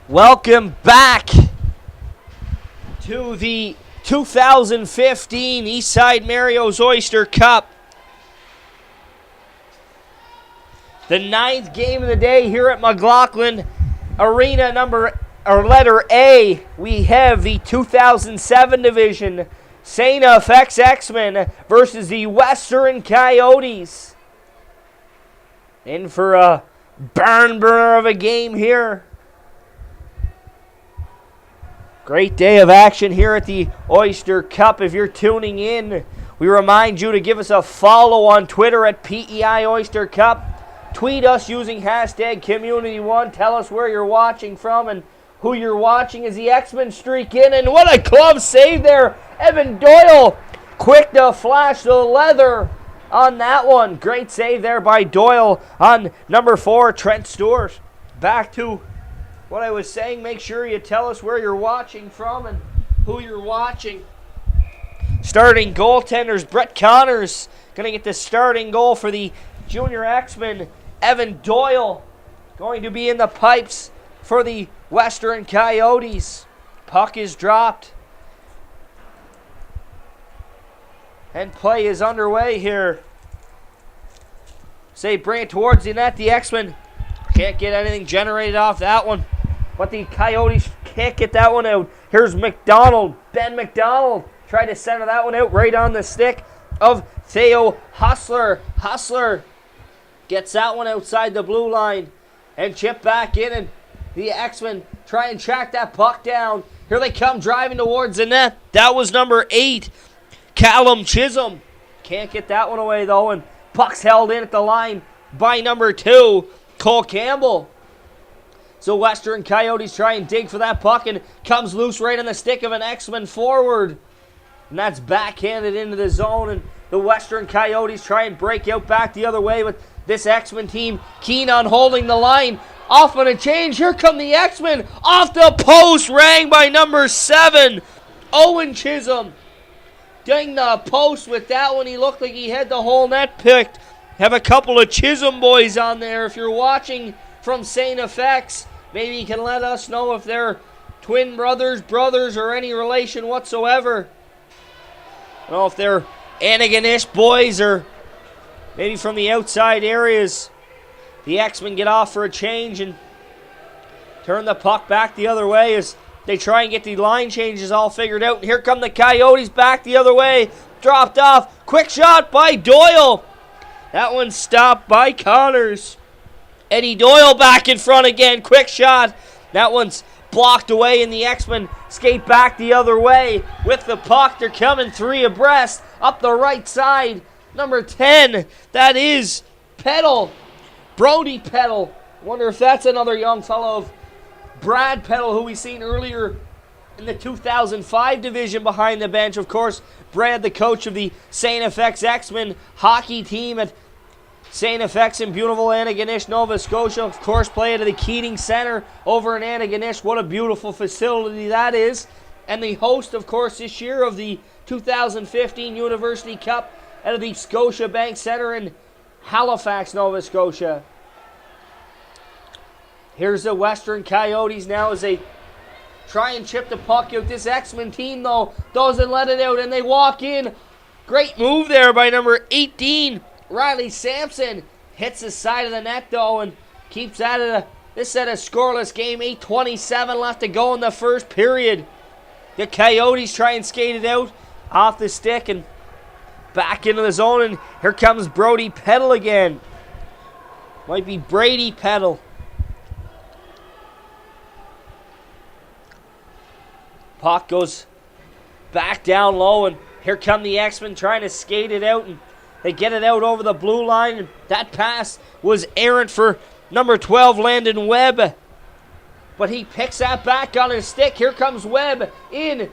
Welcome back to the 2015 Eastside Mario's Oyster Cup. The 9th game of the day here at McLaughlin Arena, letter A. We have the 2007 division, StFx X-Men versus the Western Coyotes. In for a barn burner of a game here. Great day of action here at the Oyster Cup. If you're tuning in, we remind you to give us a follow on Twitter at PEI Oyster Cup. Tweet us using hashtag Community1. Tell us where you're watching from and who you're watching as the X-Men streak in. And what a club save there. Evan Doyle, quick to flash the leather on that one. Great save there by Doyle on number 4, Trent Stewart. Back to what I was saying, make sure you tell us where you're watching from and who you're watching. Starting goaltenders, Brett Connors going to get the starting goal for the Junior X-Men. Evan Doyle going to be in the pipes for the Western Coyotes. Puck is dropped. And play is underway here. Bring it towards the net. The X-Men can't get anything generated off that one. But the Coyotes can't get that one out. Here's McDonald. Ben McDonald tried to center that one out right on the stick of Theo Hustler. Hustler gets that one outside the blue line and chip back in. And the X-Men try and track that puck down. Here they come driving towards the net. That was number 8, Callum Chisholm. Can't get that one away though. And puck's held in at the line by number 2, Cole Campbell. So Western Coyotes try and dig for that puck and comes loose right on the stick of an X-Men forward. And that's backhanded into the zone, and the Western Coyotes try and break out back the other way, but this X-Men team keen on holding the line. Off on a change, here come the X-Men. Off the post, rang by number 7, Owen Chisholm. Ding the post with that one. He looked like he had the whole net picked. Have a couple of Chisholm boys on there. If you're watching from StFx, maybe you can let us know if they're twin brothers, or any relation whatsoever. I don't know if they're Antigonish boys or maybe from the outside areas. The X-Men get off for a change and turn the puck back the other way as they try and get the line changes all figured out. And here come the Coyotes back the other way. Dropped off. Quick shot by Doyle. That one's stopped by Connors. Eddie Doyle back in front again. Quick shot. That one's blocked away, and the X-Men skate back the other way with the puck. They're coming 3 abreast up the right side. Number 10, that is Peddle. Brody Peddle. Wonder if that's another young fellow of Brad Peddle, who we seen earlier in the 2005 division behind the bench. Of course, Brad, the coach of the StFx X-Men hockey team at StFx in beautiful Antigonish, Nova Scotia. Of course, play at the Keating Center over in Antigonish. What a beautiful facility that is. And the host, of course, this year of the 2015 University Cup out of the Scotiabank Center in Halifax, Nova Scotia. Here's the Western Coyotes now as they try and chip the puck out. This X-Men team, though, doesn't let it out, and they walk in. Great move there by number 18, Riley Sampson. Hits the side of the net, though, and keeps that at this set a scoreless game. 8:27 left to go in the first period. The Coyotes try and skate it out off the stick and back into the zone, and here comes Brody Peddle again. Might be Brady Peddle. Puck goes back down low, and here come the X-Men trying to skate it out, and they get it out over the blue line, and that pass was errant for number 12, Landon Webb. But he picks that back on his stick. Here comes Webb in.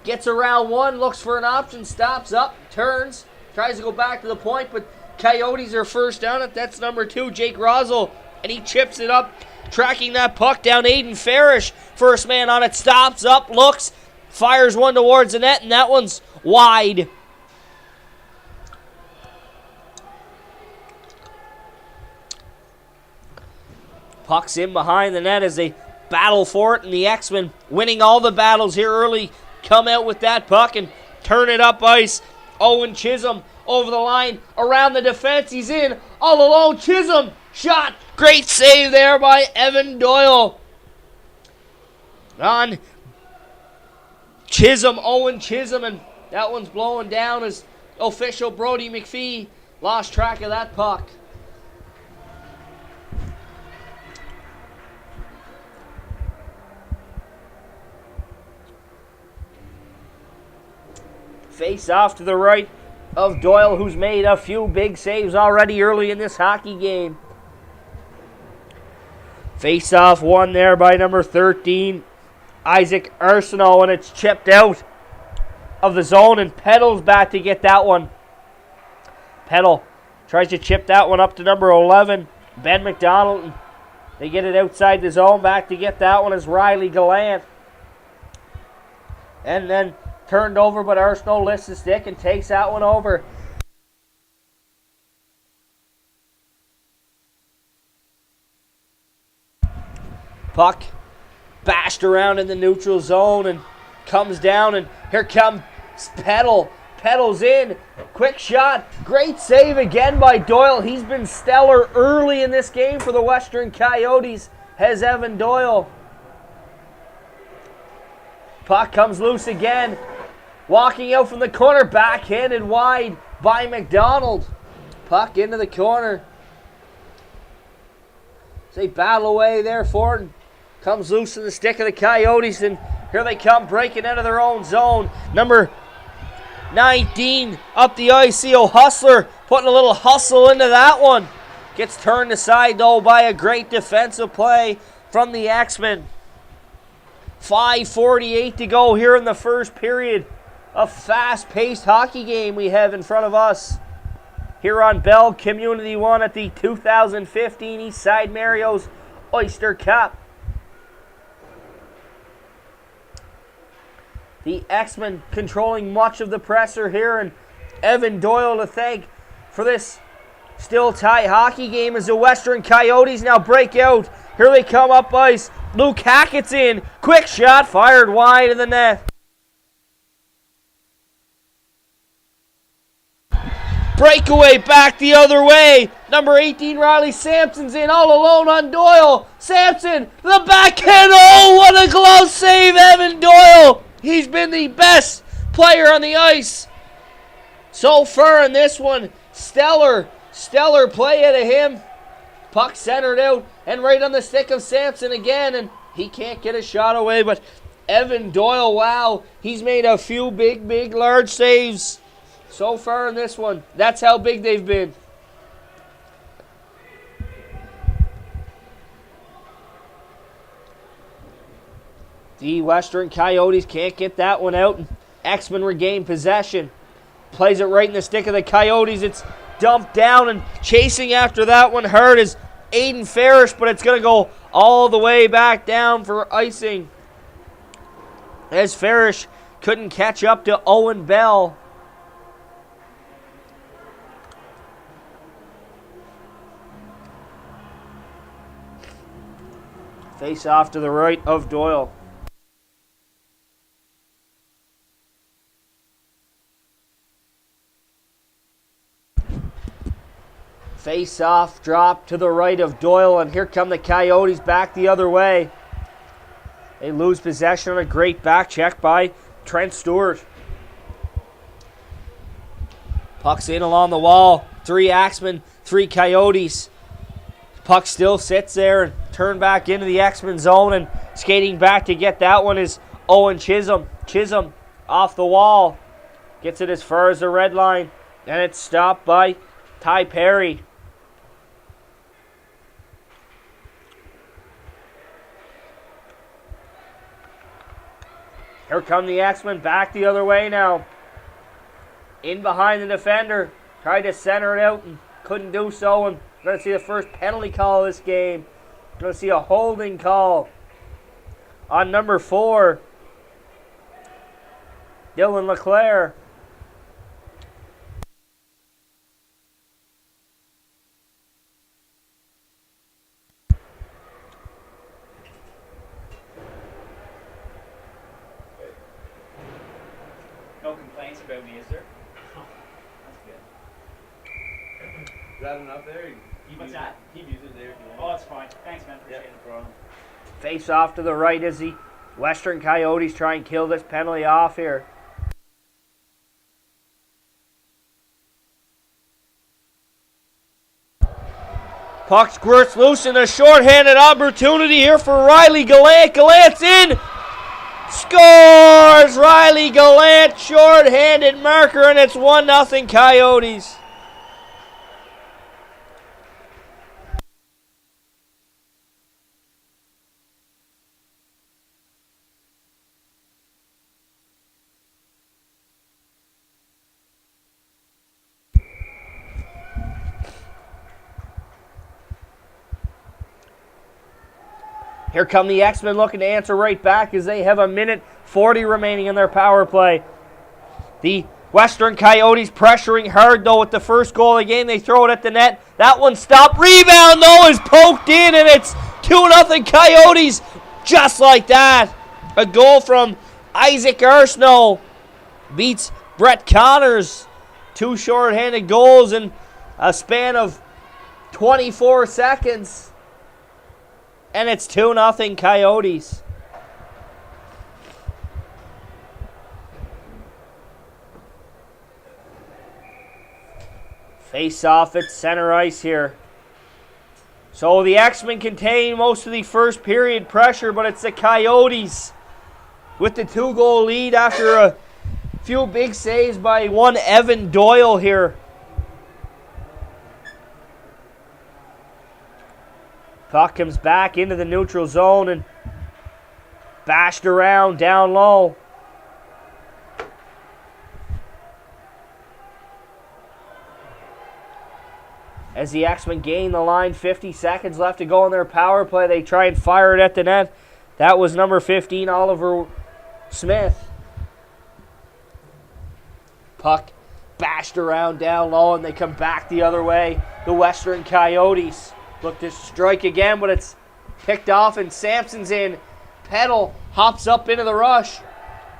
Gets around one, looks for an option, stops up, turns, tries to go back to the point, but Coyotes are first down it. That's number 2, Jake Rosel, and he chips it up, tracking that puck down. Aiden Farish, first man on it, stops up, looks, fires one towards the net, and that one's wide. Puck's in behind the net as they battle for it, and the X-Men winning all the battles here early. Come out with that puck and turn it up ice. Owen Chisholm over the line, around the defense. He's in all alone. Chisholm shot. Great save there by Evan Doyle. On Chisholm, Owen Chisholm, and that one's blowing down as official Brody McPhee lost track of that puck. Face off to the right of Doyle, who's made a few big saves already early in this hockey game. Face off won there by number 13, Isaac Arsenault, and it's chipped out of the zone, and Peddle's back to get that one. Peddle tries to chip that one up to number 11, Ben McDonald, and they get it outside the zone. Back to get that one is Riley Gallant. And then turned over, but Arsenault lifts the stick and takes that one over. Puck bashed around in the neutral zone and comes down, and here comes Peddle. Peddle's in. Quick shot. Great save again by Doyle. He's been stellar early in this game for the Western Coyotes. Has Evan Doyle. Puck comes loose again. Walking out from the corner, backhanded wide by McDonald. Puck into the corner. They battle away there for it. Comes loose in the stick of the Coyotes, and here they come breaking out of their own zone. Number 19 up the ice. Theo Hustler putting a little hustle into that one. Gets turned aside though by a great defensive play from the X-Men. 5:48 to go here in the first period. A fast-paced hockey game we have in front of us here on Bell Community 1 at the 2015 Eastside Mario's Oyster Cup. The X-Men controlling much of the presser here, and Evan Doyle to thank for this still tight hockey game as the Western Coyotes now break out. Here they come up ice. Luke Hackett's in. Quick shot fired wide of the net. Breakaway back the other way. Number 18, Riley Sampson's in all alone on Doyle. Sampson, the backhand. Oh, what a glove save, Evan Doyle. He's been the best player on the ice so far in this one. Stellar play out of him. Puck centered out and right on the stick of Sampson again, and he can't get a shot away, but Evan Doyle, wow, he's made a few big, large saves so far in this one. That's how big they've been. The Western Coyotes can't get that one out. X-Men regain possession. Plays it right in the stick of the Coyotes. It's dumped down, and chasing after that one hard is Aiden Farish, but it's going to go all the way back down for icing, as Farish couldn't catch up to Owen Bell. Face off to the right of Doyle. Face off drop to the right of Doyle, and here come the Coyotes back the other way. They lose possession on a great back check by Trent Stewart. Puck's in along the wall. 3 Axemen, 3 Coyotes. Puck still sits there and turned back into the X-Men zone, and skating back to get that one is Owen Chisholm. Chisholm off the wall. Gets it as far as the red line, and it's stopped by Ty Perry. Here come the X-Men back the other way now. In behind the defender. Tried to center it out and couldn't do so. And we're going to see the first penalty call of this game. We're going to see a holding call on number 4, Dylan LeClaire. complaints about me, is there? That's good. Is that enough there? What's that? Keep using it there if you want. Oh, it's fine. Thanks, man. Appreciate it. No problem. Face off to the right as the Western Coyotes try and kill this penalty off here. Puck squirts loose in a shorthanded opportunity here for Riley Gallant. Gallant's in. Scores! Riley Gallant, shorthanded marker, and it's 1-0 Coyotes. Here come the X-Men looking to answer right back as they have a minute 40 remaining in their power play. The Western Coyotes pressuring hard, though, with the first goal of the game. They throw it at the net. That one stopped. Rebound, though, is poked in, and it's 2-0 Coyotes. Just like that. A goal from Isaac Arsenault beats Brett Connors. 2 short-handed goals in a span of 24 seconds. And it's 2-0 Coyotes. Face off at center ice here. So the X-Men contain most of the first period pressure, but it's the Coyotes with the 2-goal lead after a few big saves by one Evan Doyle here. Puck comes back into the neutral zone and bashed around down low. As the X-Men gain the line, 50 seconds left to go in their power play. They try and fire it at the net. That was number 15, Oliver Smith. Puck bashed around down low, and they come back the other way. The Western Coyotes look to strike again, but it's picked off, and Sampson's in. Peddle hops up into the rush.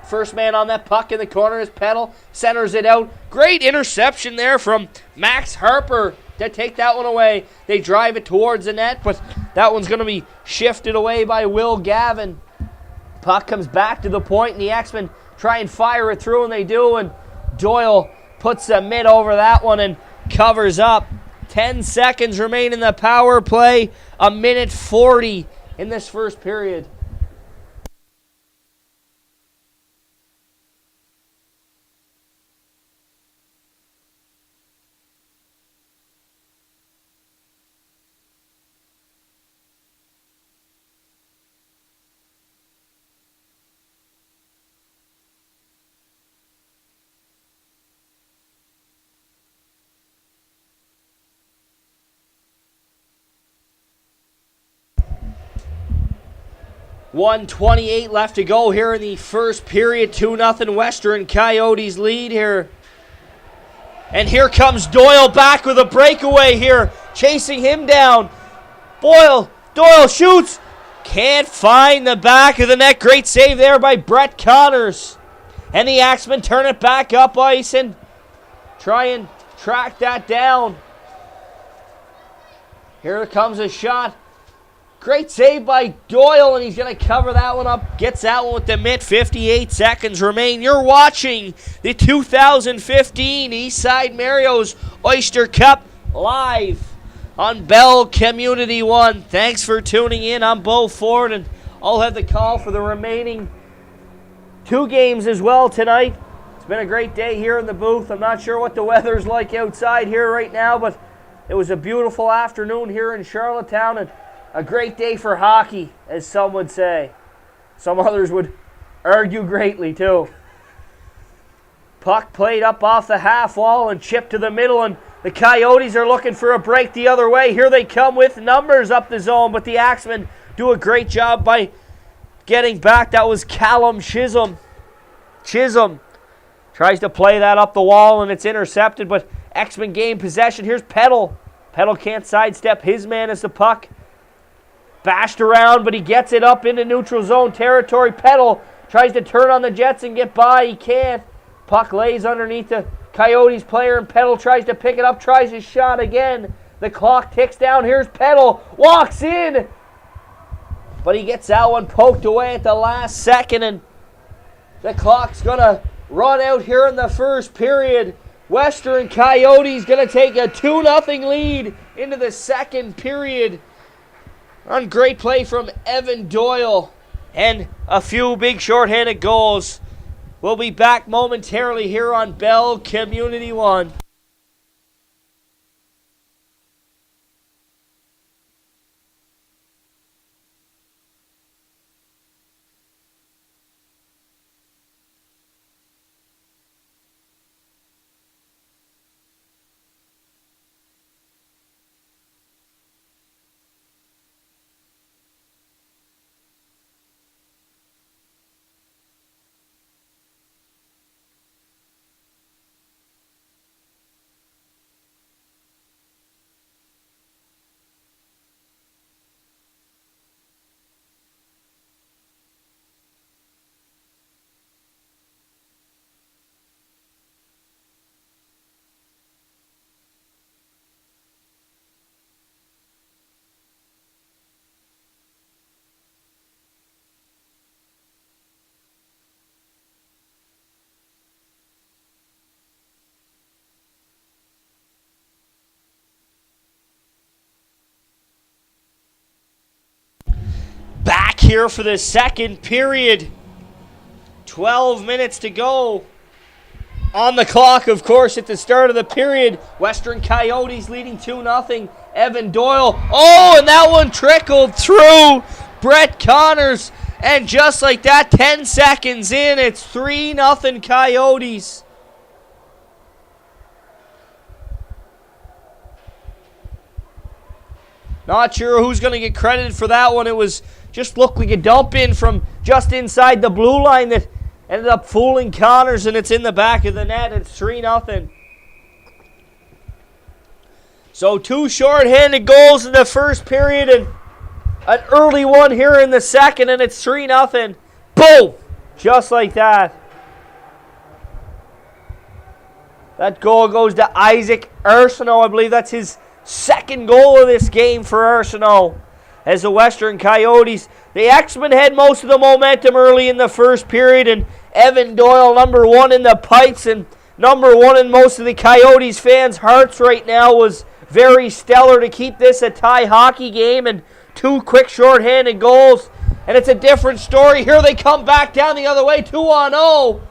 First man on that puck in the corner is Peddle. Centers it out. Great interception there from Max Harper to take that one away. They drive it towards the net, but that one's going to be shifted away by Will Gavin. Puck comes back to the point, and the X-Men try and fire it through, and they do, and Doyle puts a mitt over that one and covers up. 10 seconds remain in the power play. A minute 40 in this first period. .128 left to go here in the first period. 2-0 Western Coyotes lead here. And here comes Doyle back with a breakaway here. Chasing him down. Doyle shoots. Can't find the back of the net. Great save there by Brett Connors. And the Axemen turn it back up ice and try and track that down. Here comes a shot. Great save by Doyle, and he's going to cover that one up. Gets that one with the mitt. 58 seconds remain. You're watching the 2015 Eastside Mario's Oyster Cup live on Bell Community 1. Thanks for tuning in. I'm Beau Ford, and I'll have the call for the remaining 2 games as well tonight. It's been a great day here in the booth. I'm not sure what the weather's like outside here right now, but it was a beautiful afternoon here in Charlottetown, and a great day for hockey, as some would say. Some others would argue greatly, too. Puck played up off the half wall and chipped to the middle, and the Coyotes are looking for a break the other way. Here they come with numbers up the zone, but the Axemen do a great job by getting back. That was Callum Chisholm. Chisholm tries to play that up the wall, and it's intercepted, but Axemen gain possession. Here's Peddle. Peddle can't sidestep his man as the puck bashed around, but he gets it up into neutral zone territory. Peddle tries to turn on the Jets and get by. He can't. Puck lays underneath the Coyotes player, and Peddle tries to pick it up, tries his shot again. The clock ticks down. Here's Peddle, walks in, but he gets that one poked away at the last second, and the clock's going to run out here in the first period. Western Coyotes going to take a 2-0 lead into the second period on great play from Evan Doyle and a few big shorthanded goals. We'll be back momentarily here on Bell Community One. Back here for the second period. 12 minutes to go on the clock, of course, at the start of the period. Western Coyotes leading 2-0. Evan Doyle. Oh, and that one trickled through Brett Connors. And just like that, 10 seconds in, it's 3-0 Coyotes. Not sure who's going to get credited for that one. It was just looked like a dump in from just inside the blue line that ended up fooling Connors, and it's in the back of the net. It's 3-0. So 2 short-handed goals in the first period and an early one here in the second, and it's 3-0. Boom! Just like that. That goal goes to Isaac Arsenault. I believe that's his second goal of this game for Arsenault. As the Western Coyotes, the X-Men had most of the momentum early in the first period, and Evan Doyle, number 1 in the pipes and number 1 in most of the Coyotes fans' hearts right now, was very stellar to keep this a tie hockey game, and 2 quick short-handed goals, and it's a different story. Here they come back down the other way, 2-0.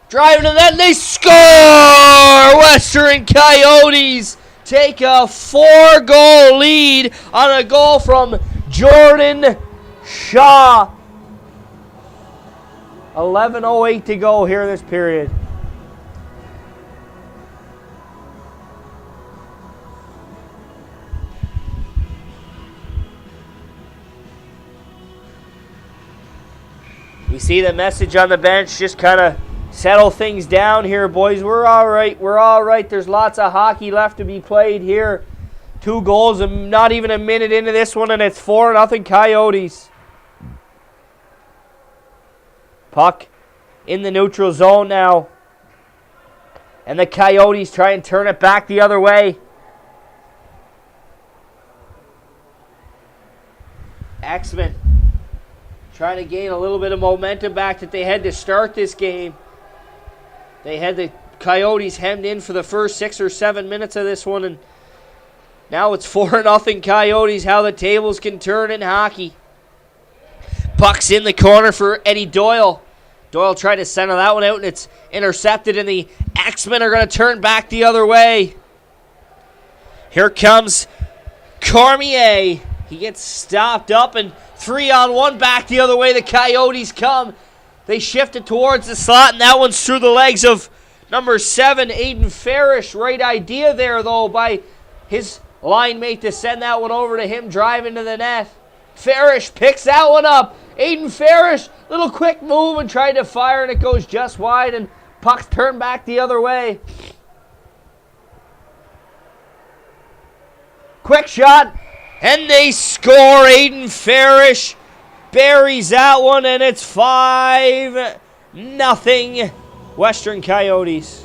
Driving to that, and they score! Western Coyotes take a 4-goal lead on a goal from Jordan Shaw. 11:08 to go here in this period. We see the message on the bench, just kind of settle things down here, boys. We're all right. We're all right. There's lots of hockey left to be played here. 2 goals and not even a minute into this one, and it's 4-0 Coyotes. Puck in the neutral zone now. And the Coyotes try and turn it back the other way. X-Men trying to gain a little bit of momentum back that they had to start this game. They had the Coyotes hemmed in for the first 6 or 7 minutes of this one, and now it's 4-0 Coyotes. How the tables can turn in hockey. Puck's in the corner for Eddie Doyle. Doyle tried to center that one out, and it's intercepted, and the X-Men are going to turn back the other way. Here comes Cormier. He gets stopped up, and 3-on-1 back the other way. The Coyotes come. They shift it towards the slot, and that one's through the legs of number 7, Aiden Farish. Right idea there, though, by his line mate to send that one over to him, driving to the net. Farish picks that one up. Aiden Farish, little quick move and tried to fire, and it goes just wide, and puck's turned back the other way. Quick shot, and they score. Aiden Farish buries that one, and it's 5-0 Western Coyotes.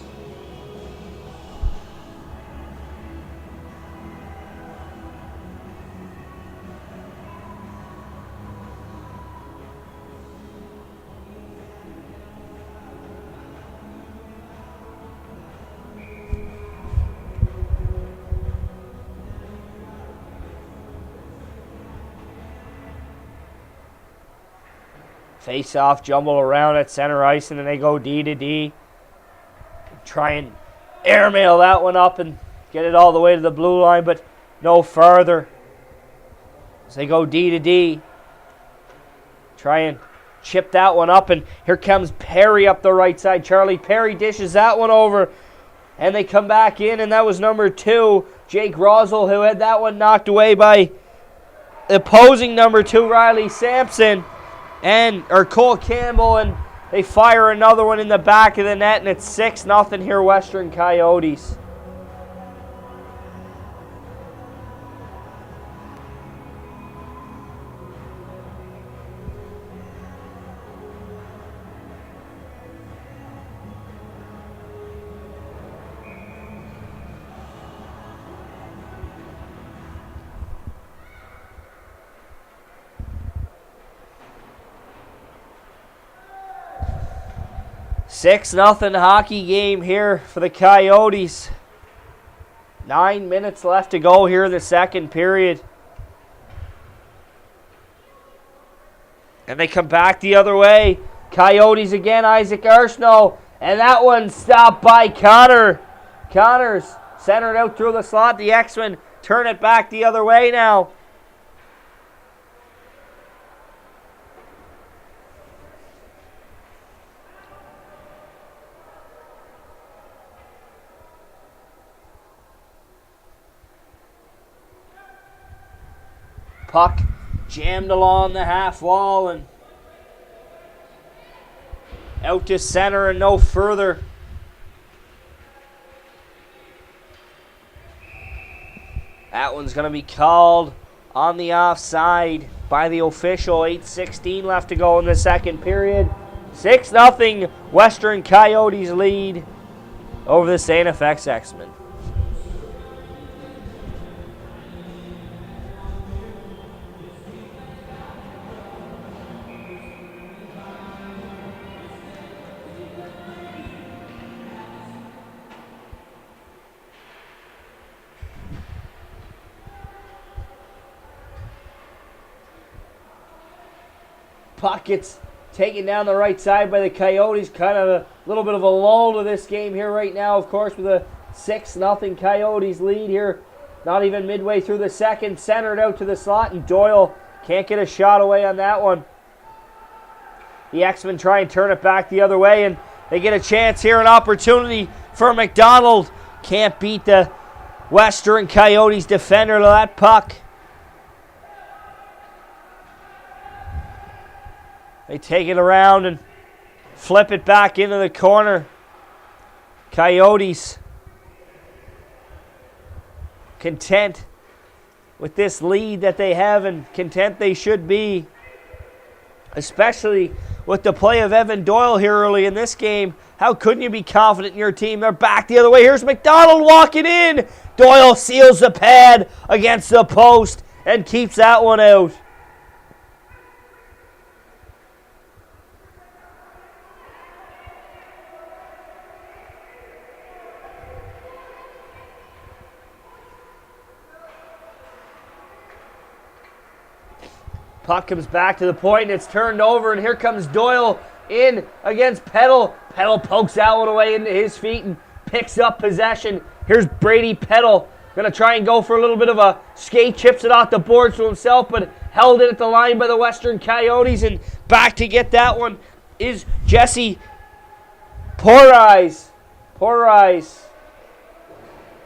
Face-off, jumble around at center ice, and then they go D to D. Try and airmail that one up and get it all the way to the blue line, but no further. As they go D to D. Try and chip that one up, and here comes Perry up the right side. Charlie Perry dishes that one over, and they come back in, and that was number 2, Jake Rosel, who had that one knocked away by opposing number 2, Riley Sampson. Or Cole Campbell, and they fire another one in the back of the net, and it's 6-0 here, Western Coyotes. $6-0 hockey game here for the Coyotes. 9 minutes left to go here in the second period. And they come back the other way. Coyotes again, Isaac Arsenault. And that one stopped by Connor. Connor's centered out through the slot. The X-Men turn it back the other way now. Puck jammed along the half wall and out to center and no further. That one's going to be called on the offside by the official. 8:16 left to go in the second period. 6-0 Western Coyotes lead over the StFx X-Men. Puck gets taken down the right side by the Coyotes. Kind of a little bit of a lull to this game here right now, of course, with a 6-0 Coyotes lead here. Not even midway through the second. Centered out to the slot, and Doyle can't get a shot away on that one. The X-Men try and turn it back the other way, and they get a chance here, an opportunity for McDonald. Can't beat the Western Coyotes defender to that puck. They take it around and flip it back into the corner. Coyotes content with this lead that they have, and content they should be, especially with the play of Evan Doyle here early in this game. How couldn't you be confident in your team? They're back the other way. Here's McDonald walking in. Doyle seals the pad against the post and keeps that one out. Puck comes back to the point, and it's turned over, and here comes Doyle in against Peddle. Peddle pokes that one away into his feet and picks up possession. Here's Brady Peddle. Going to try and go for a little bit of a skate, chips it off the boards to himself, but held it at the line by the Western Coyotes, and back to get that one is Jesse Porrais.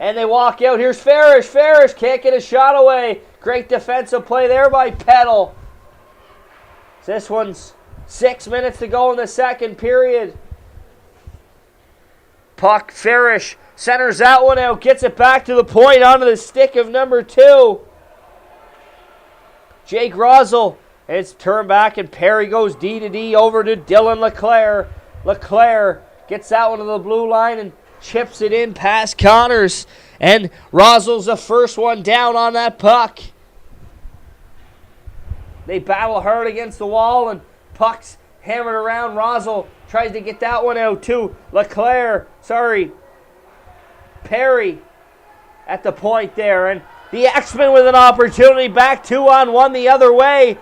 And they walk out. Here's Farish. Farish can't get a shot away. Great defensive play there by Peddle. This one's 6 minutes to go in the second period. Puck, Farish centers that one out, gets it back to the point onto the stick of number 2. Jake Rosel. It's turned back, and Perry goes D to D over to Dylan LeClaire. LeClaire gets that one to the blue line and chips it in past Connors. And Rosel's the first one down on that puck. They battle hard against the wall, and puck's hammered around. Rosel tries to get that one out to Perry at the point there. And the X-Men with an opportunity, back 2-on-1 the other way.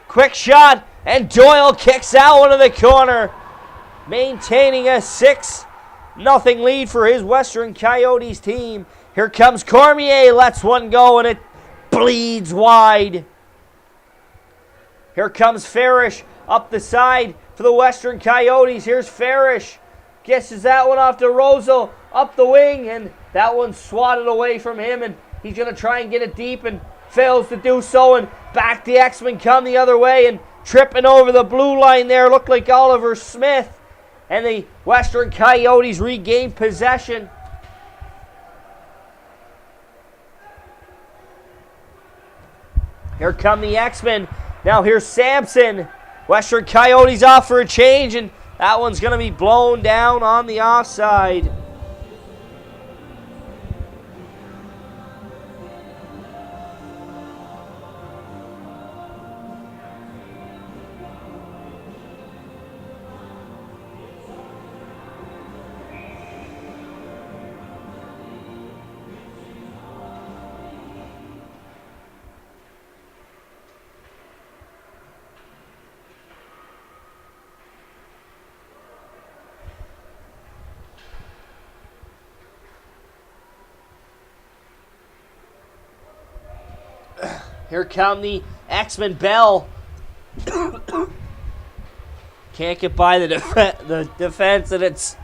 Quick shot, and Doyle kicks that one to the corner, maintaining a 6-0 lead for his Western Coyotes team. Here comes Cormier, lets one go, and it bleeds wide. Here comes Farish up the side for the Western Coyotes. Here's Farish. Guesses that one off to Rosel up the wing, and that one's swatted away from him, and he's going to try and get it deep and fails to do so, and back the X-Men come the other way, and tripping over the blue line there looked like Oliver Smith, and the Western Coyotes regain possession. Here come the X-Men. Now here's Sampson. Western Coyotes off for a change, and that one's going to be blown down on the offside. Here come the X-Men. Bell can't get by the defense, and it's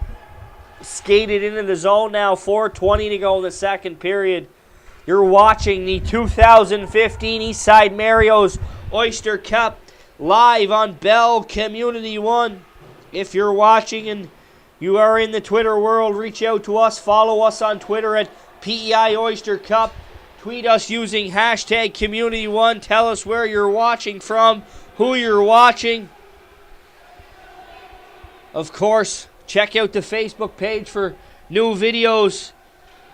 skated into the zone now. 4:20 to go in the second period. You're watching the 2015 Eastside Mario's Oyster Cup live on Bell Community 1. If you're watching and you are in the Twitter world, reach out to us. Follow us on Twitter at PEI Oyster Cup. Tweet us using hashtag Community1. Tell us where you're watching from, who you're watching. Of course, check out the Facebook page for new videos.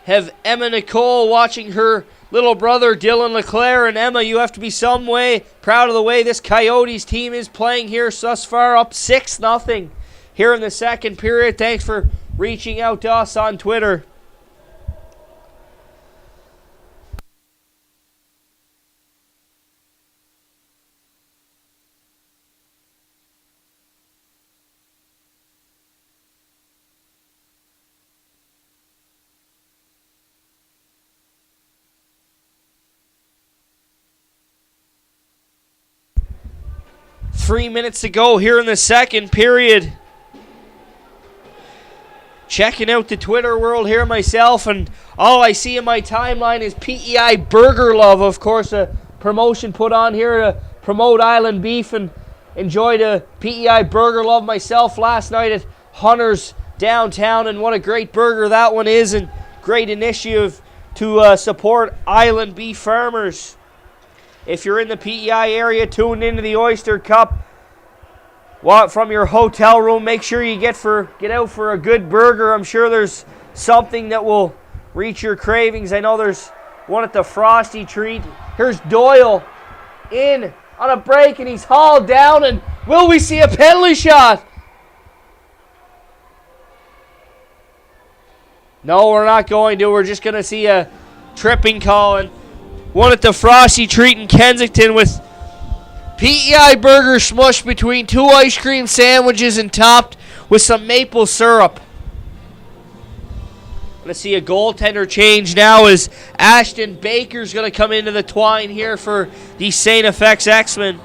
Have Emma Nicole watching her little brother Dylan LeClaire. And Emma, you have to be some way proud of the way this Coyotes team is playing here thus far, up 6-0 here in the second period. Thanks for reaching out to us on Twitter. Three minutes to go here in the second period. Checking out the Twitter world here myself, and all I see in my timeline is PEI Burger Love. Of course, a promotion put on here to promote Island Beef, and enjoyed a PEI Burger Love myself last night at Hunter's downtown, and what a great burger that one is, and great initiative to support Island Beef farmers. If you're in the PEI area, tuned into the Oyster Cup from your hotel room, make sure you get out for a good burger. I'm sure there's something that will reach your cravings. I know there's one at the Frosty Treat. Here's Doyle in on a break, and he's hauled down, and will we see a penalty shot? No, we're not going to. We're just going to see a tripping call, and one at the Frosty Treat in Kensington with PEI burger smushed between two ice cream sandwiches and topped with some maple syrup. Going to see a goaltender change now as Ashton Baker's going to come into the twine here for the StFx X-Men.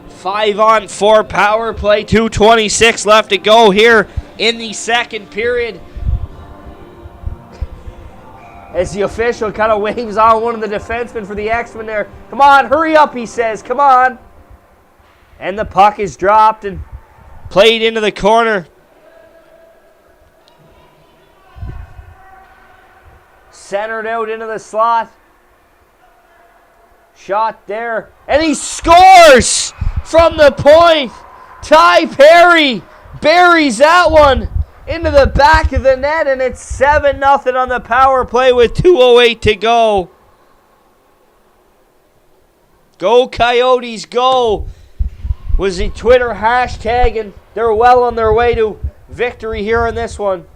Five-on-four power play, 2:26 left to go here in the second period. As the official kind of waves on one of the defensemen for the X-Men there. Come on, hurry up, he says. Come on. And the puck is dropped and played into the corner. Centered out into the slot. Shot there. And he scores from the point. Ty Perry buries that one into the back of the net, and it's 7-0 on the power play with 2:08 to go. Go Coyotes, go was the Twitter hashtag, and they're well on their way to victory here in this one.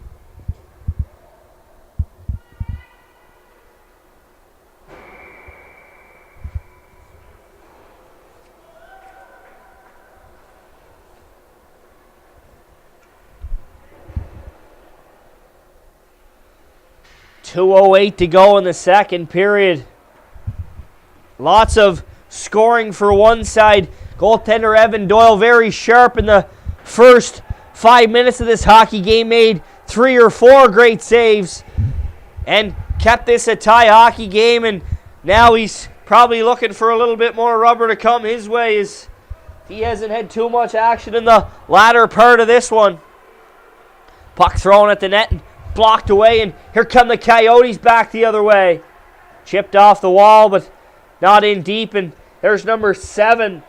.208 to go in the second period. Lots of scoring for one side. Goaltender Evan Doyle very sharp in the first 5 minutes of this hockey game. Made 3 or 4 great saves and kept this a tie hockey game. And now he's probably looking for a little bit more rubber to come his way, as he hasn't had too much action in the latter part of this one. Puck thrown at the net and blocked away, and here come the Coyotes back the other way. Chipped off the wall, but not in deep, and there's number 7.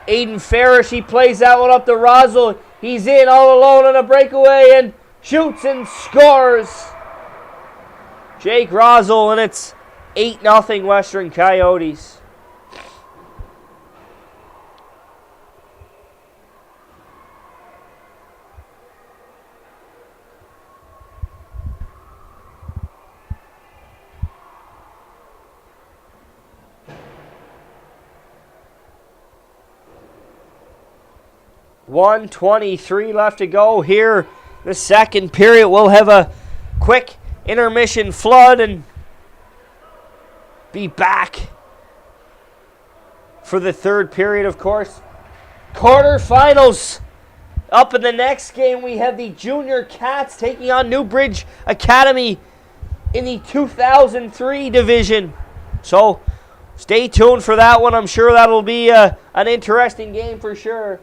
Aiden Farish, he plays that one up to Rosal. He's in all alone on a breakaway and shoots and scores. Jake Rosal, and it's 8-0 Western Coyotes. .123 left to go here. The second period, we'll have a quick intermission flood and be back for the third period, of course. Quarterfinals. Up in the next game, we have the Junior Cats taking on Newbridge Academy in the 2003 division. So stay tuned for that one. I'm sure that'll be an interesting game for sure.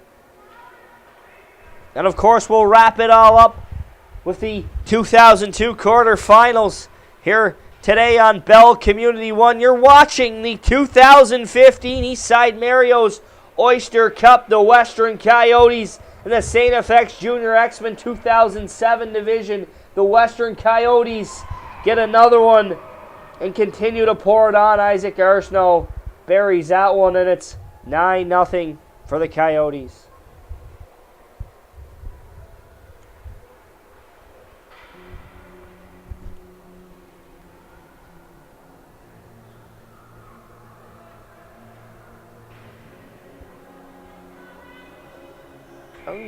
And of course, we'll wrap it all up with the 2002 quarterfinals here today on Bell Community 1. You're watching the 2015 Eastside Mario's Oyster Cup, the Western Coyotes and the StFx Junior X-Men 2007 division. The Western Coyotes get another one and continue to pour it on. Isaac Arsenault buries that one, and it's 9-0 for the Coyotes.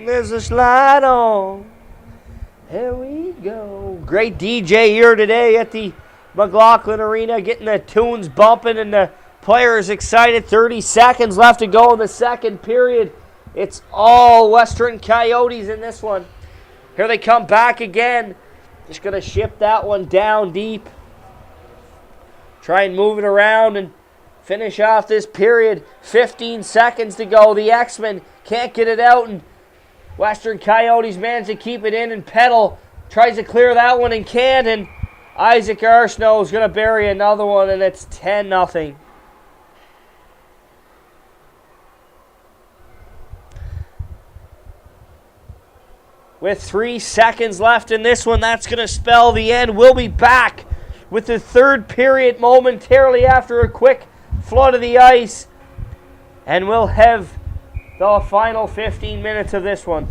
There's a slide on. Here we go. Great DJ here today at the McLaughlin Arena, getting the tunes bumping and the players excited. 30 seconds left to go in the second period. It's all Western Coyotes in this one. Here they come back again. Just going to ship that one down deep. Try and move it around and finish off this period. 15 seconds to go. The X-Men can't get it out, and Western Coyotes manage to keep it in, and Peddle tries to clear that one and can't, and Isaac Arsenault is going to bury another one, and it's 10-0. With 3 seconds left in this one, that's going to spell the end. We'll be back with the third period momentarily after a quick flood of the ice, and we'll have the final 15 minutes of this one.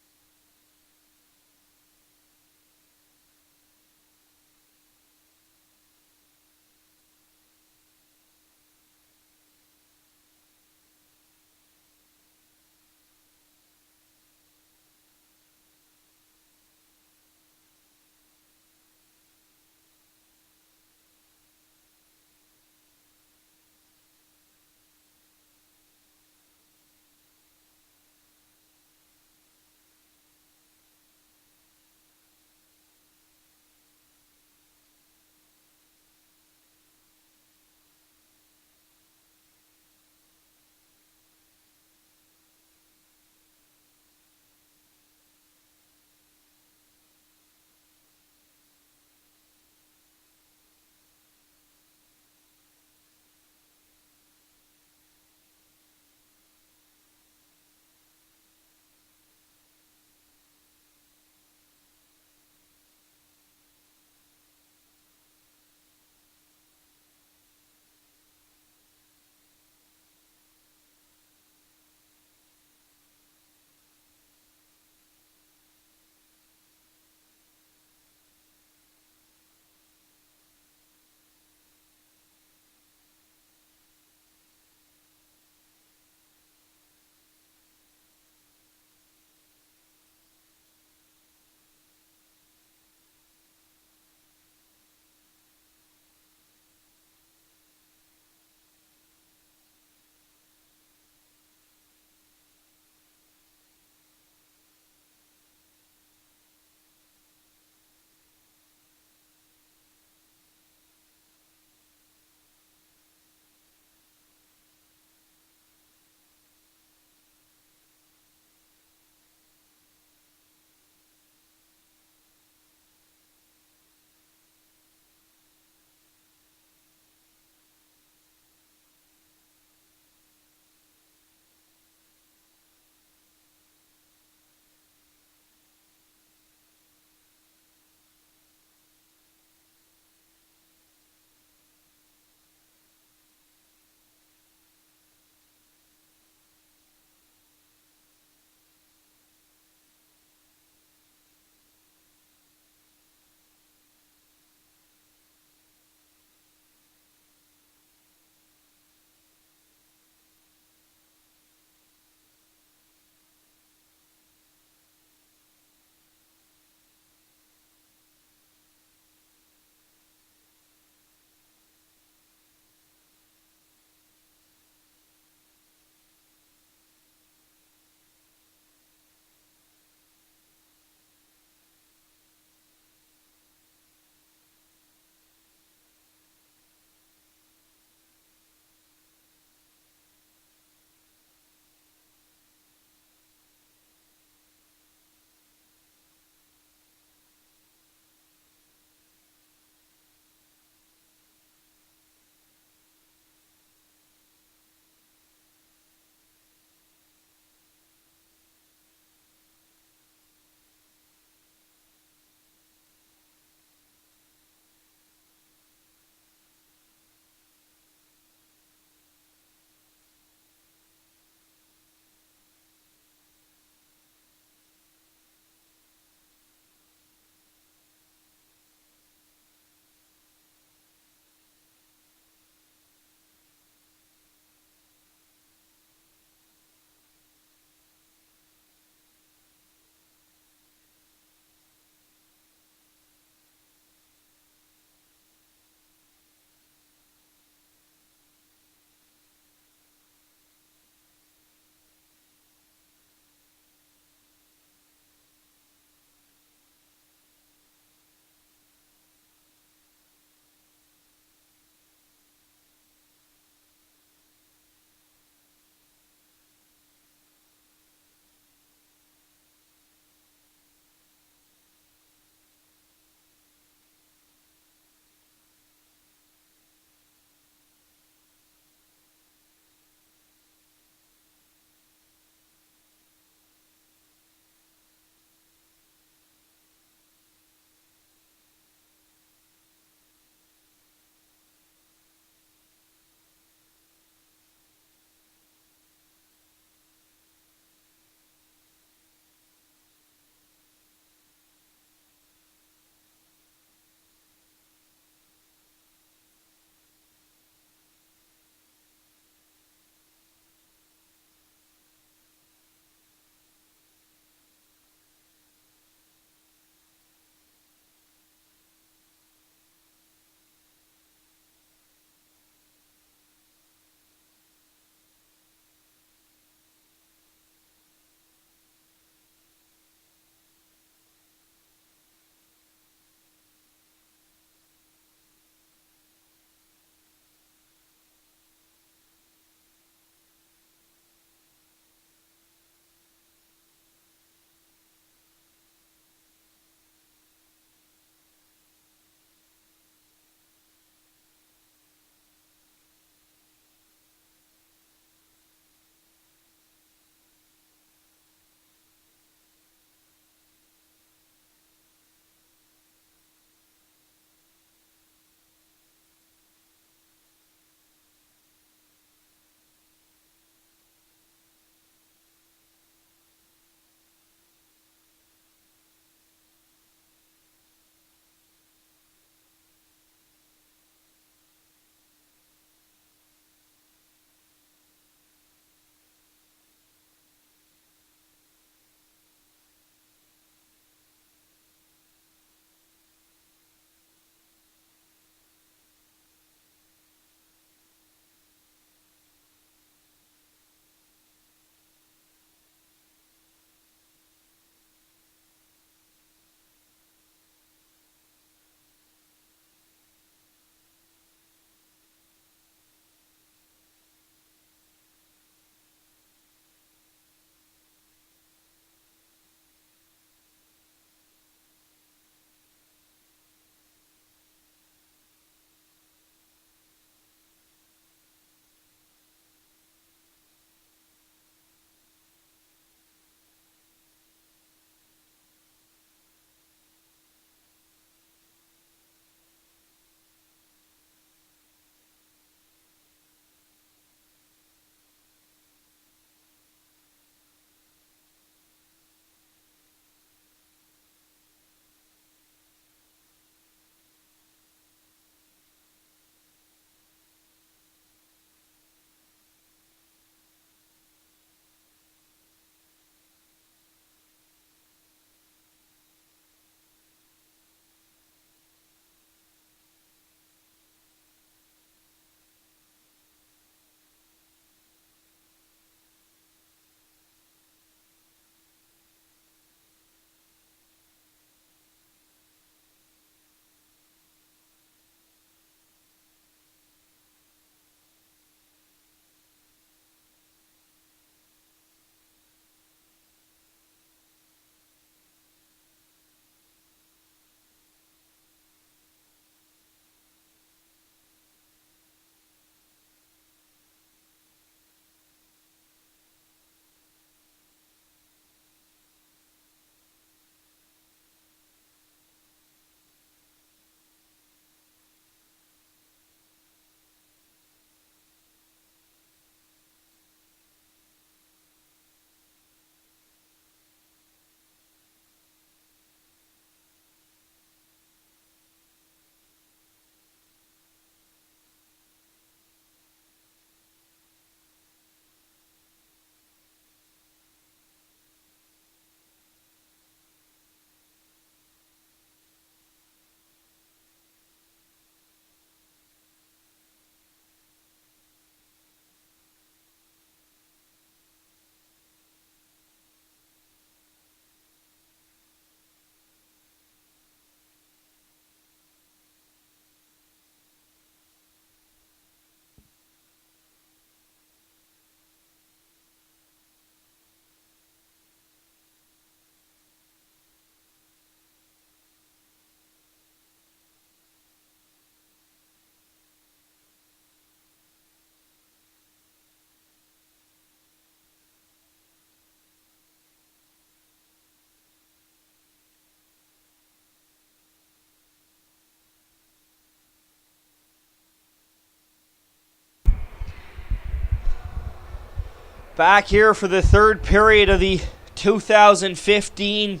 Back here for the third period of the 2015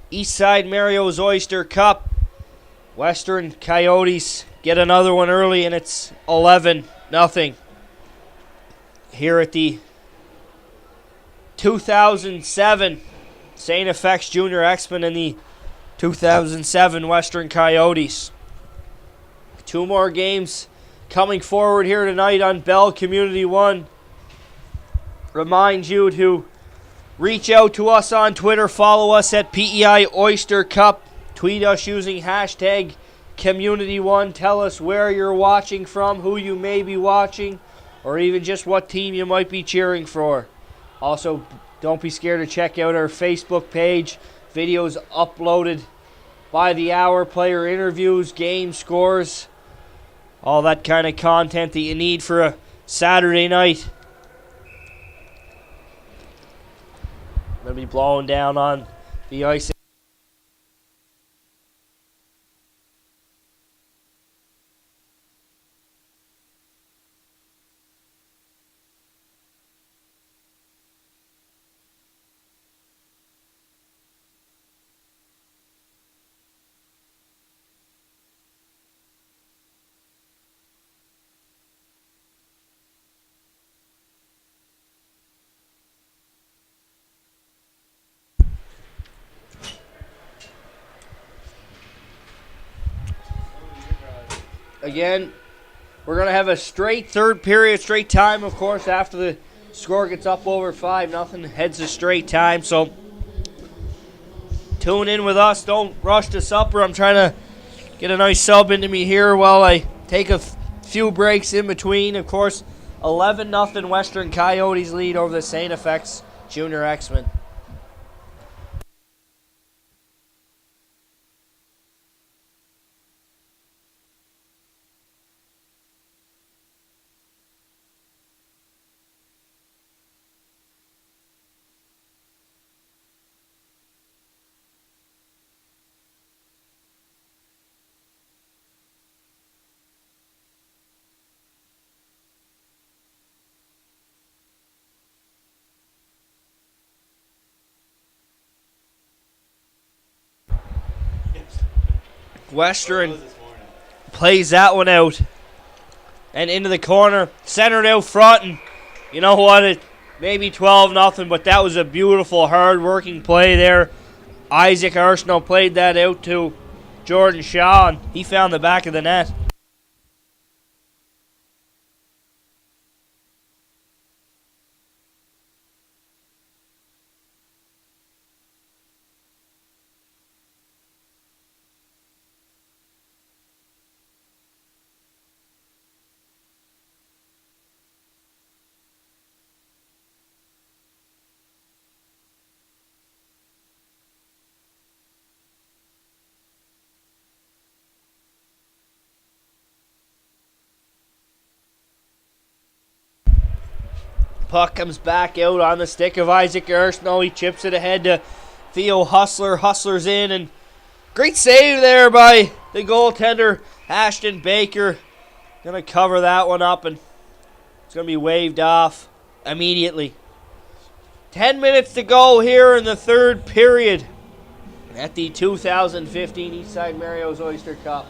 Eastside Mario's Oyster Cup. Western Coyotes get another one early, and it's 11-0. Here at the 2007 StFx Junior X-Men and the 2007 Western Coyotes. 2 more games coming forward here tonight on Bell Community 1. Remind you to reach out to us on Twitter. Follow us at PEI Oyster Cup. Tweet us using hashtag Community1. Tell us where you're watching from, who you may be watching, or even just what team you might be cheering for. Also, don't be scared to check out our Facebook page. Videos uploaded by the hour, player interviews, game scores, all that kind of content that you need for a Saturday night. Going to be blowing down on the ice. Again, we're going to have a straight third period, straight time, of course, after the score gets up over 5-0, heads to straight time. So tune in with us. Don't rush to supper. I'm trying to get a nice sub into me here while I take a few breaks in between. Of course, 11-0 Western Coyotes lead over the StFx Junior X-Men. Western plays that one out and into the corner, centered out front, and you know what, it maybe 12-0, but that was a beautiful hard working play there. Isaac Arsenault played that out to Jordan Shaw, and he found the back of the net. Puck comes back out on the stick of Isaac Arsenault. He chips it ahead to Theo Hustler. Hustler's in, and great save there by the goaltender, Ashton Baker. Going to cover that one up, and it's going to be waved off immediately. 10 minutes to go here in the third period at the 2015 Eastside Mario's Oyster Cup.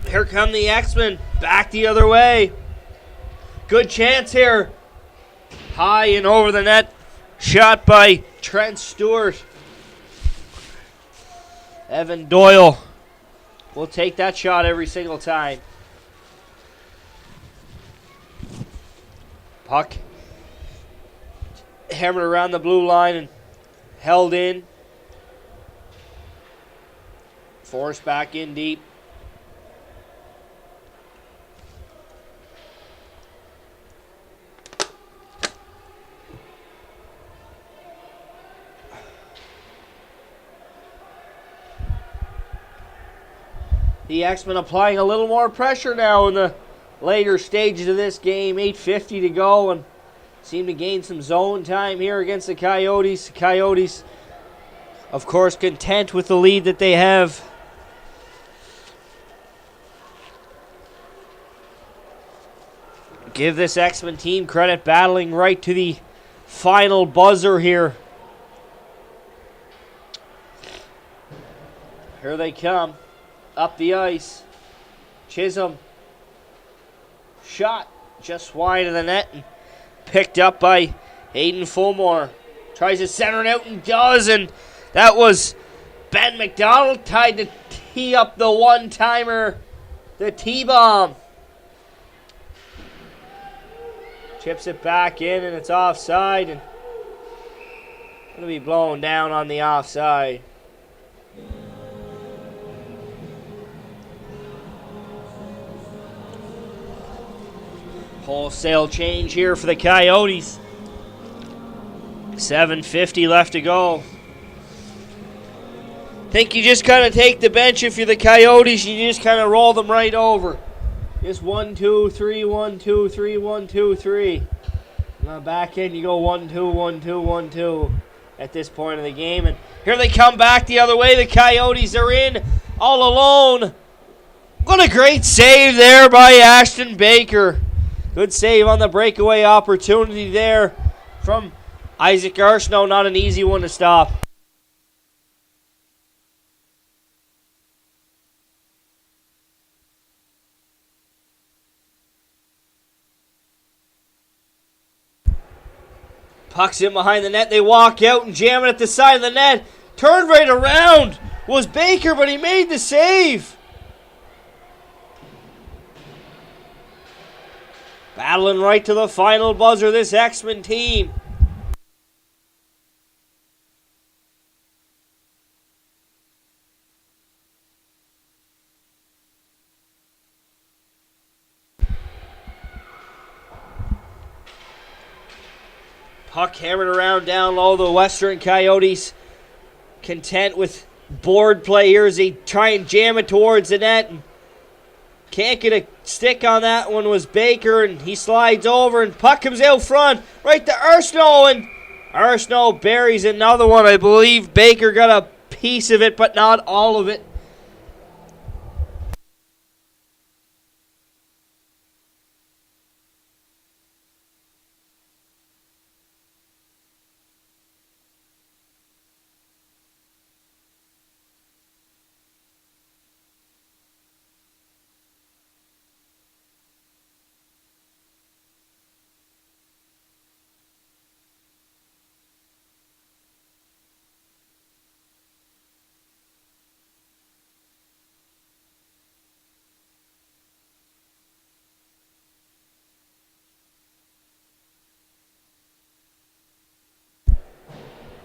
Here come the X-Men, back the other way. Good chance here. High and over the net. Shot by Trent Stewart. Evan Doyle will take that shot every single time. Puck hammered around the blue line and held in. Forced back in deep. The X-Men applying a little more pressure now in the later stages of this game. 8:50 to go, and seem to gain some zone time here against the Coyotes. The Coyotes, of course, content with the lead that they have. Give this X-Men team credit, battling right to the final buzzer here. Here they come. Up the ice. Chisholm. Shot just wide of the net and picked up by Aiden Fulmore. Tries to center it out and does, and that was Ben McDonald tied to tee up the one-timer, the T-bomb. Chips it back in, and it's offside, and it'll be blown down on the offside. Wholesale change here for the Coyotes. 7:50 left to go. Think you just kind of take the bench if you're the Coyotes. You just kind of roll them right over. Just 1, 2, 3, 1, 2, 3, 1, 2, 3. And on the back end, you go 1, 2, 1, 2, 1, 2 at this point of the game. And here they come back the other way. The Coyotes are in all alone. What a great save there by Ashton Baker. Good save on the breakaway opportunity there from Isaac Arsenault. Not an easy one to stop. Puck's in behind the net. They walk out and jam it at the side of the net. Turned right around. Was Baker, but he made the save. Battling right to the final buzzer, this X-Men team. Puck hammered around down low. The Western Coyotes content with board play here as they try and jam it towards the net. And can't get a stick on that one was Baker, and he slides over, and puck comes out front, right to Arsenault, and Arsenault buries another one. I believe Baker got a piece of it, but not all of it.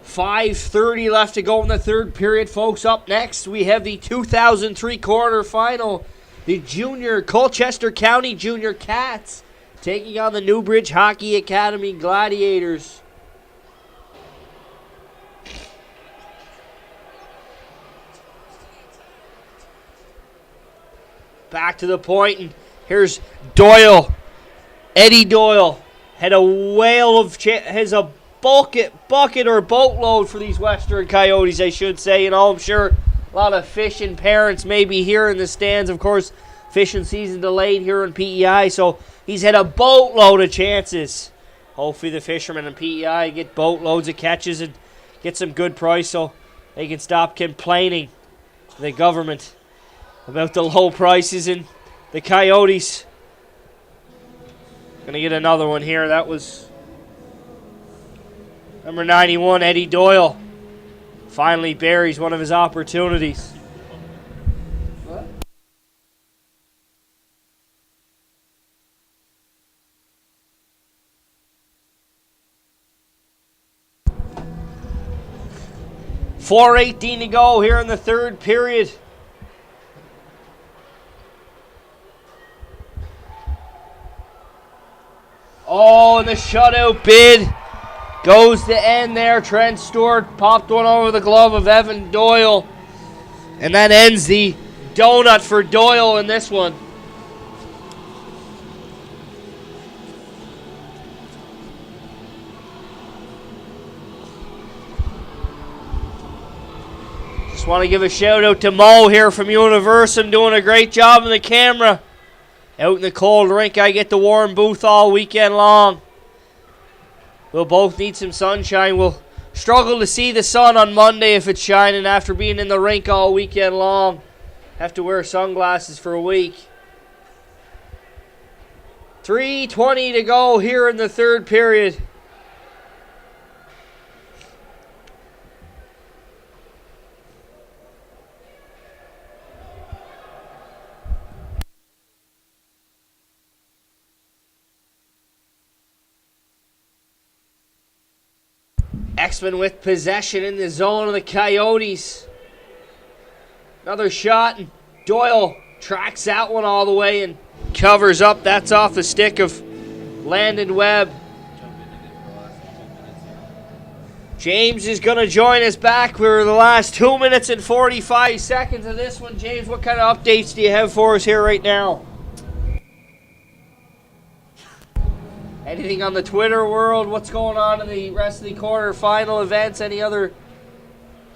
.5:30 left to go in the third period, folks. Up next, we have the 2003 quarterfinal. The junior Colchester County Junior Cats taking on the Newbridge Hockey Academy Gladiators. Back to the point, and here's Doyle. Eddie Doyle had a whale of has a bucket or boatload for these Western Coyotes, I should say. And I'm sure a lot of fishing parents may be here in the stands. Of course, fishing season delayed here in PEI, so he's had a boatload of chances. Hopefully the fishermen in PEI get boatloads of catches and get some good price so they can stop complaining to the government about the low prices. And the Coyotes gonna get another one here. That was number 91, Eddie Doyle. Finally buries one of his opportunities. What? 4:18 to go here in the third period. Oh, and the shutout bid goes to end there. Trent Stewart popped one over the glove of Evan Doyle. And that ends the donut for Doyle in this one. Just want to give a shout out to Mo here from Universum, doing a great job on the camera. Out in the cold rink, I get the warm booth all weekend long. We'll both need some sunshine. We'll struggle to see the sun on Monday if it's shining after being in the rink all weekend long. Have to wear sunglasses for a week. 3:20 to go here in the third period. X-Men with possession in the zone of the Coyotes. Another shot, and Doyle tracks that one all the way and covers up. That's off the stick of Landon Webb. James is going to join us back. We're the last 2 minutes and 45 seconds of this one. James, what kind of updates do you have for us here right now? Anything on the Twitter world? What's going on in the rest of the quarterfinal events? Any other?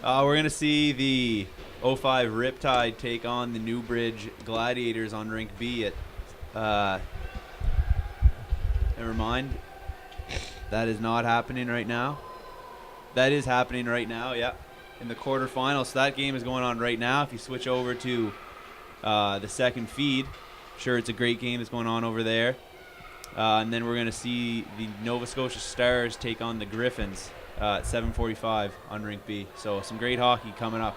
We're going to see the 05 Riptide take on the Newbridge Gladiators on Rink B at, never mind. That is not happening right now. That is happening right now, yeah, in the quarterfinals. So that game is going on right now. If you switch over to the second feed, sure, it's a great game that's going on over there. And then we're going to see the Nova Scotia Stars take on the Griffins at 7:45 on Rink B. So some great hockey coming up.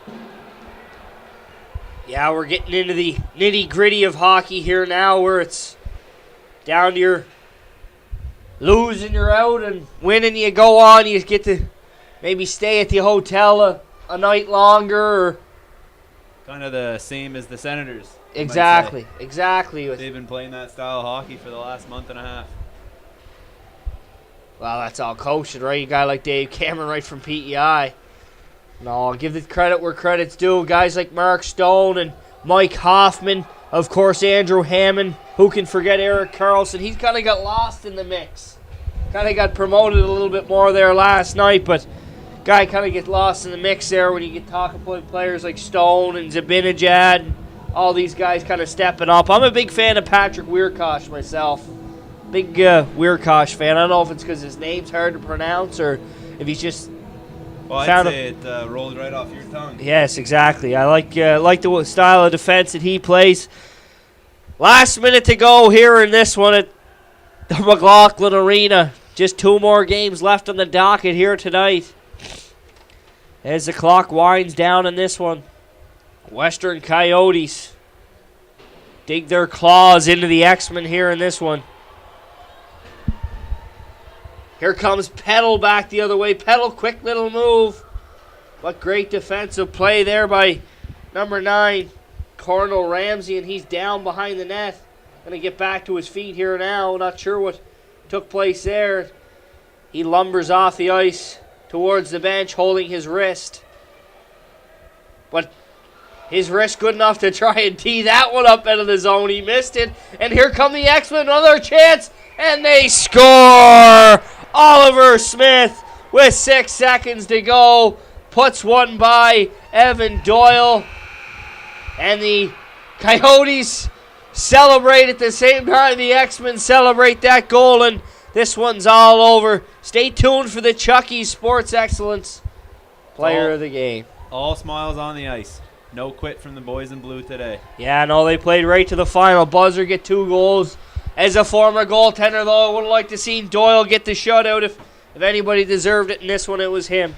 Yeah, we're getting into the nitty-gritty of hockey here now, where it's down to your losing, you're out, and winning, you go on. You get to maybe stay at the hotel a night longer. Or Kind of the same as the Senators. Exactly. They've been playing that style of hockey for the last month and a half. Well, that's all coaching, right? A guy like Dave Cameron right from PEI. No, I'll give the credit where credit's due. Guys like Mark Stone and Mike Hoffman. Of course, Andrew Hammond. Who can forget Eric Carlson? He's kind of got lost in the mix. Kind of got promoted a little bit more there last night, but guy kind of gets lost in the mix there when you get talking about players like Stone and Zabinajad and all these guys kind of stepping up. I'm a big fan of Patrick Weirkosh myself. Big Weirkosh fan. I don't know if it's because his name's hard to pronounce or if he's just I'd say it rolled right off your tongue. Yes, exactly. I like the style of defense that he plays. Last minute to go here in this one at the McLaughlin Arena. Just 2 more games left on the docket here tonight. As the clock winds down in this one, Western Coyotes dig their claws into the X-Men here in this one. Here comes Peddle back the other way. Peddle, quick little move. What great defensive play there by number 9, Cornel Ramsey, and he's down behind the net. Going to get back to his feet here now. Not sure what took place there. He lumbers off the ice towards the bench, holding his wrist. But his wrist good enough to try and tee that one up out of the zone. He missed it. And here come the X-Men, another chance, and they score! Oliver Smith with 6 seconds to go puts one by Evan Doyle. And the Coyotes celebrate at the same time the X-Men celebrate that goal, and this one's all over. Stay tuned for the Chucky Sports Excellence Player of the Game. All smiles on the ice. No quit from the boys in blue today. Yeah, no, they played right to the final. Buzzer get 2 goals. As a former goaltender, though, I would have liked to see Doyle get the shutout. If anybody deserved it in this one, it was him.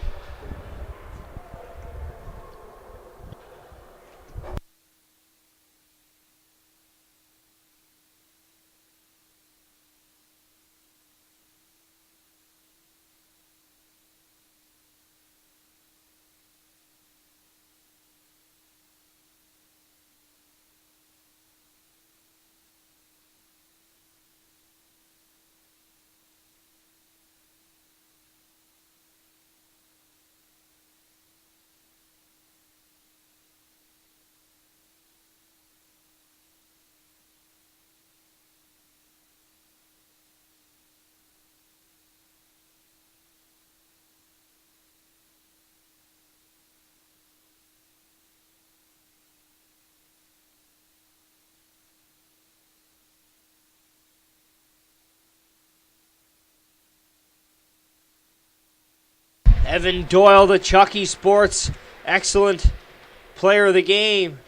Evan Doyle, the Chucky Sports excellent player of the game.